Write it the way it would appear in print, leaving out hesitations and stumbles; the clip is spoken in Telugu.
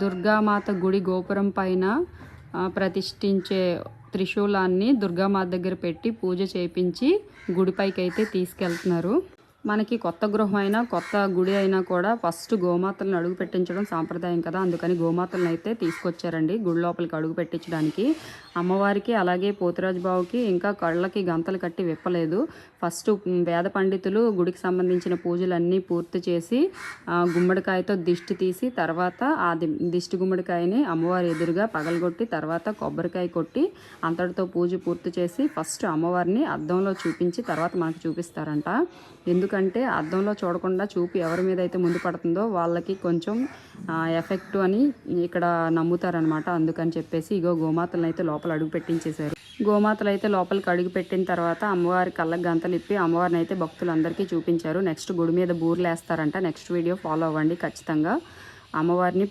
దుర్గామాత గుడి గోపురం పైన ప్రతిష్ఠించే త్రిశూలాన్ని దుర్గామాత దగ్గర పెట్టి పూజ చేయించి గుడిపైకి అయితే తీసుకెళ్తున్నారు. మనకి కొత్త గృహం అయినా కొత్త గుడి అయినా కూడా ఫస్ట్ గోమాతలను అడుగు పెట్టించడం సాంప్రదాయం కదా, అందుకని గోమాతలను అయితే తీసుకొచ్చారండి గుడి లోపలికి అడుగు పెట్టించడానికి. అమ్మవారికి అలాగే పోతురాజు బావుకి ఇంకా కళ్ళకి గంతలు కట్టి విప్పలేదు. ఫస్ట్ వేద పండితులు గుడికి సంబంధించిన పూజలన్నీ పూర్తి చేసి గుమ్మడికాయతో దిష్టి తీసి తర్వాత ఆ దిష్టి గుమ్మడికాయని అమ్మవారి ఎదురుగా పగలగొట్టి తర్వాత కొబ్బరికాయ కొట్టి అంతటితో పూజ పూర్తి చేసి ఫస్ట్ అమ్మవారిని అద్దంలో చూపించి తర్వాత మనకు చూపిస్తారంట. ఎందుకంటే అద్దంలో చూడకుండా చూపు ఎవరి మీద అయితే ముందు పడుతుందో వాళ్ళకి కొంచెం ఎఫెక్ట్ అని ఇక్కడ నమ్ముతారనమాట. అందుకని చెప్పేసి ఇగో గోమాతలను అయితే లోపల అడుగు పెట్టించేశారు. గోమాతలు అయితే లోపలికి అడుగు పెట్టిన తర్వాత అమ్మవారి కళ్ళకి గంతలు ఇప్పి అమ్మవారిని అయితే భక్తులందరికీ చూపించారు. నెక్స్ట్ గుడి మీద బూర్లు వేస్తారంట. నెక్స్ట్ వీడియో ఫాలో అవ్వండి ఖచ్చితంగా. అమ్మవారిని